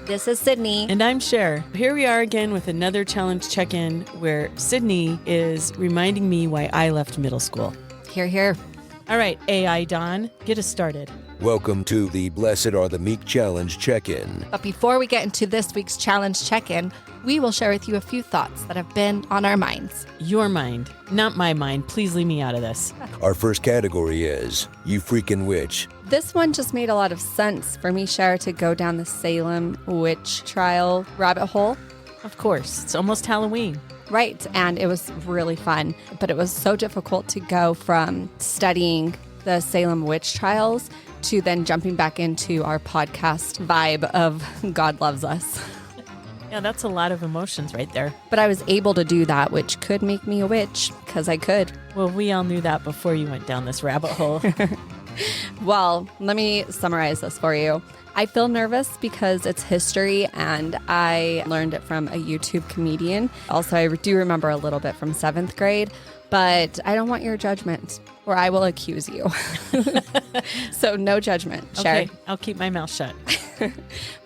This is Sydney. And I'm Sher. Here we are again with another challenge check-in where Sydney is reminding me why I left middle school. Here. All right, AI Dawn, get us started. Welcome to the Blessed Are the Meek Challenge Check-In. But before we get into this week's challenge check-in, we will share with you a few thoughts that have been on our minds. Your mind, not my mind. Please leave me out of this. Our first category is, you freaking witch. This one just made a lot of sense for me, Sher, to go down the Salem witch trial rabbit hole. Of course, it's almost Halloween. Right, and it was really fun, but it was so difficult to go from studying the Salem witch trials to then jumping back into our podcast vibe of God loves us. Yeah, that's a lot of emotions right there. But I was able to do that, which could make me a witch, because I could. Well, we all knew that before you went down this rabbit hole. Well, let me summarize this for you. I feel nervous because it's history and I learned it from a YouTube comedian. Also, I do remember a little bit from 7th grade, but I don't want your judgment or I will accuse you. So no judgment, Sher. Okay, I'll keep my mouth shut.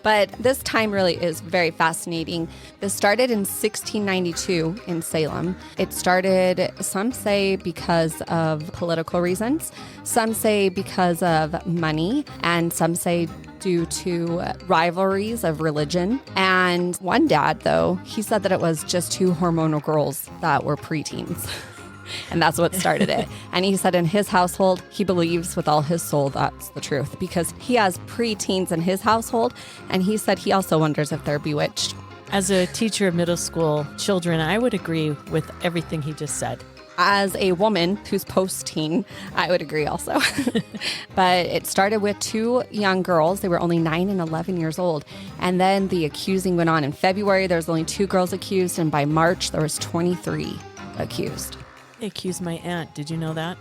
But this time really is very fascinating. This started in 1692 in Salem. It started, some say because of political reasons, some say because of money, and some say due to rivalries of religion. And one dad, though, he said that it was just two hormonal girls that were preteens. And that's what started it. And he said in his household, he believes with all his soul that's the truth because he has preteens in his household. And he said he also wonders if they're bewitched. As a teacher of middle school children, I would agree with everything he just said. As a woman who's post-teen, I would agree also. But it started with two young girls. They were only 9 and 11 years old. And then the accusing went on. In February, there was only 2 girls accused. And by March, there was 23 accused. They accused my aunt. Did you know that?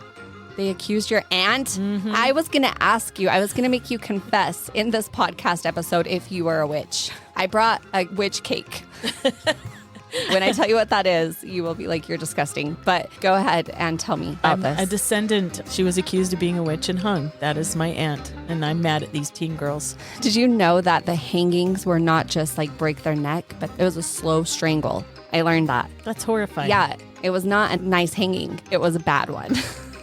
They accused your aunt? Mm-hmm. I was going to ask you, I was going to make you confess in this podcast episode if you were a witch. I brought a witch cake. When I tell you what that is, you will be like, you're disgusting. But go ahead and tell me about this. A descendant. She was accused of being a witch and hung. That is my aunt. And I'm mad at these teen girls. Did you know that the hangings were not just like break their neck, but it was a slow strangle? I learned that. That's horrifying. Yeah, it was not a nice hanging. It was a bad one.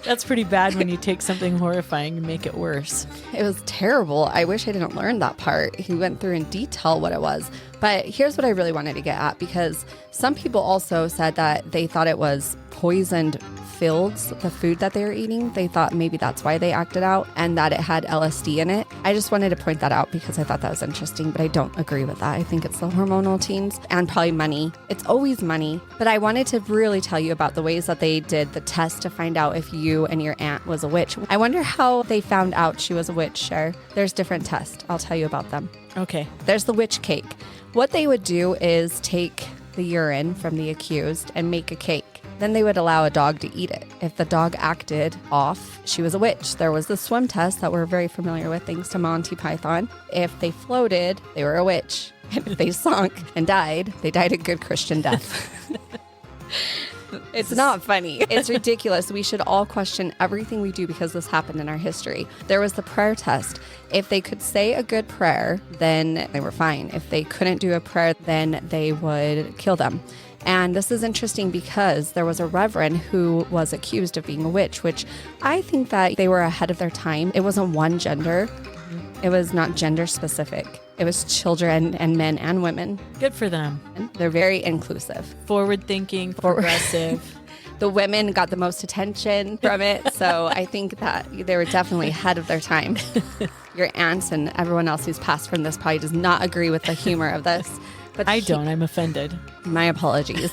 That's pretty bad when you take something horrifying and make it worse. It was terrible. I wish I didn't learn that part. He went through in detail what it was. But here's what I really wanted to get at, because some people also said that they thought it was poisoned fields, the food that they were eating. They thought maybe that's why they acted out and that it had LSD in it. I just wanted to point that out because I thought that was interesting, but I don't agree with that. I think it's the hormonal teens and probably money. It's always money. But I wanted to really tell you about the ways that they did the test to find out if you and your aunt was a witch. I wonder how they found out she was a witch, Sher. There's different tests. I'll tell you about them. Okay. There's the witch cake. What they would do is take the urine from the accused and make a cake. Then they would allow a dog to eat it. If the dog acted off, she was a witch. There was the swim test that we're very familiar with thanks to Monty Python. If they floated, they were a witch. And if they sunk and died, they died a good Christian death. It's not funny. It's ridiculous. We should all question everything we do because this happened in our history. There was the prayer test. If they could say a good prayer, then they were fine. If they couldn't do a prayer, then they would kill them. And this is interesting because there was a reverend who was accused of being a witch, which I think that they were ahead of their time. It wasn't one gender. It was not gender specific. It was children and men and women. Good for them. And they're very inclusive. Forward thinking, progressive. The women got the most attention from it. So I think that they were definitely ahead of their time. Your aunts and everyone else who's passed from this probably does not agree with the humor of this. But I don't. I'm offended. My apologies.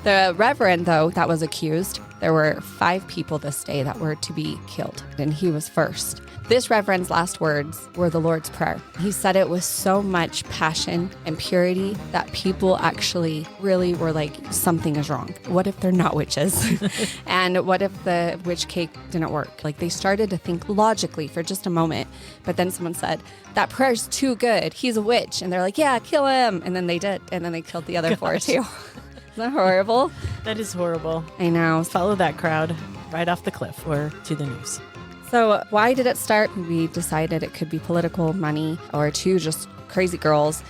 The reverend, though, that was accused, there were 5 people this day that were to be killed, and he was first. This reverend's last words were the Lord's Prayer. He said it with so much passion and purity that people actually really were like, something is wrong. What if they're not witches? And what if the witch cake didn't work? Like they started to think logically for just a moment, but then someone said, that prayer's too good. He's a witch. And they're like, yeah, kill him. And then they did. And then they killed the other 4 too. Isn't that horrible? That is horrible. I know. Follow that crowd right off the cliff or to the news. So why did it start? We decided it could be political, money, or two just crazy girls.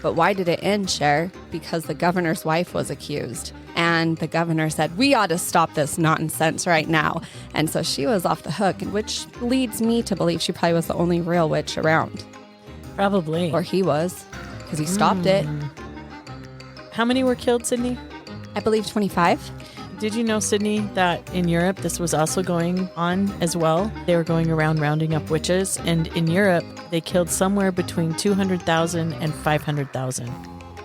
But why did it end, Sher? Because the governor's wife was accused. And the governor said, we ought to stop this nonsense right now. And so she was off the hook, which leads me to believe she probably was the only real witch around. Probably. Or he was, because he stopped it. How many were killed, Sydney? I believe 25. Did you know, Sydney, that in Europe this was also going on as well? They were going around rounding up witches, and in Europe they killed somewhere between 200,000 and 500,000.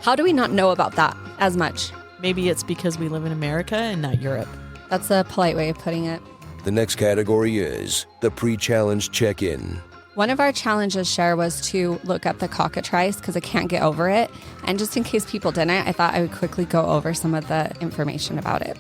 How do we not know about that as much? Maybe it's because we live in America and not Europe. That's a polite way of putting it. The next category is the pre-challenge check-in. One of our challenges, Sher, was to look up the cockatrice because I can't get over it. And just in case people didn't, I thought I would quickly go over some of the information about it.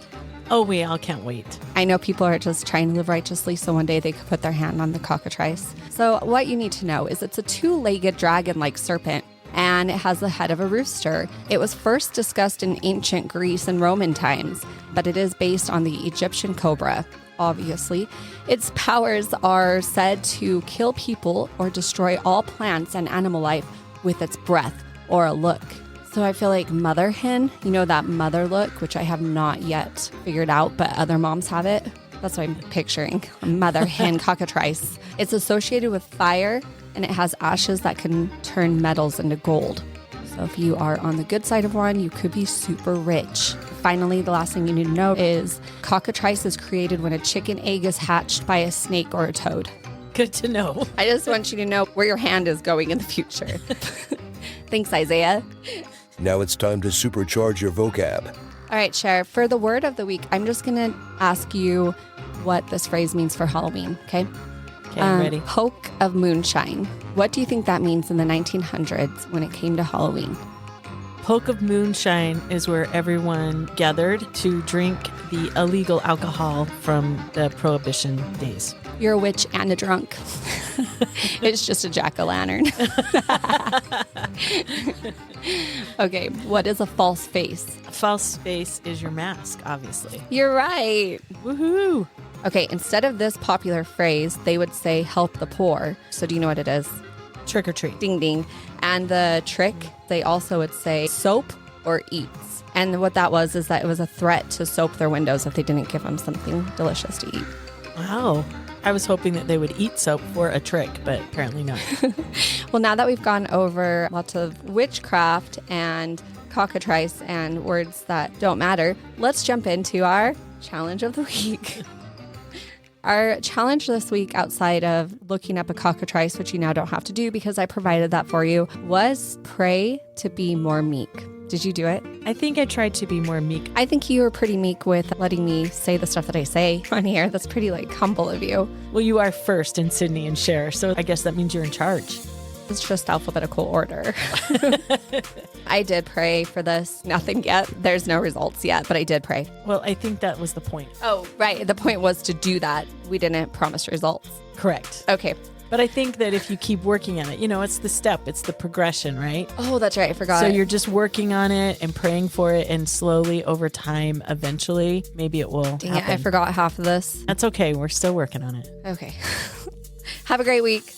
Oh, we all can't wait. I know people are just trying to live righteously, so one day they could put their hand on the cockatrice. So what you need to know is it's a two-legged dragon-like serpent, and it has the head of a rooster. It was first discussed in ancient Greece and Roman times, but it is based on the Egyptian cobra, obviously. Its powers are said to kill people or destroy all plants and animal life with its breath or a look. So I feel like mother hen, you know, that mother look, which I have not yet figured out, but other moms have it. That's what I'm picturing, a mother hen cockatrice. It's associated with fire, and it has ashes that can turn metals into gold. So if you are on the good side of one, you could be super rich. Finally, the last thing you need to know is cockatrice is created when a chicken egg is hatched by a snake or a toad. Good to know. I just want you to know where your hand is going in the future. Thanks, Isaiah. Now it's time to supercharge your vocab. All right, Sher, for the word of the week, I'm just going to ask you what this phrase means for Halloween, okay? Okay, I'm ready. Poke of moonshine. What do you think that means in the 1900s when it came to Halloween? Poke of moonshine is where everyone gathered to drink the illegal alcohol from the Prohibition days. You're a witch and a drunk. It's just a jack-o'-lantern. Okay, what is a false face? A false face is your mask, obviously. You're right. Woohoo! Okay, instead of this popular phrase, they would say help the poor. So do you know what it is? Trick or treat. Ding ding. And the trick, they also would say soap or eats. And what that was is that it was a threat to soap their windows if they didn't give them something delicious to eat. Wow. I was hoping that they would eat soap for a trick, but apparently not. Well, now that we've gone over lots of witchcraft and cockatrice and words that don't matter, let's jump into our challenge of the week. Our challenge this week, outside of looking up a cockatrice, which you now don't have to do because I provided that for you, was pray to be more meek. Did you do it? I think I tried to be more meek. I think you were pretty meek with letting me say the stuff that I say on here. That's pretty humble of you. Well, you are first in Sydney and Sher, so I guess that means you're in charge. It's just alphabetical order. I did pray for this. Nothing yet. There's no results yet, but I did pray. Well, I think that was the point. Oh, right. The point was to do that. We didn't promise results. Correct. Okay. But I think that if you keep working on it, it's the step, it's the progression, right? Oh, that's right. I forgot. So you're just working on it and praying for it, and slowly over time, eventually, maybe it will Dang happen. it, I forgot half of this. That's okay. We're still working on it. Okay. Have a great week.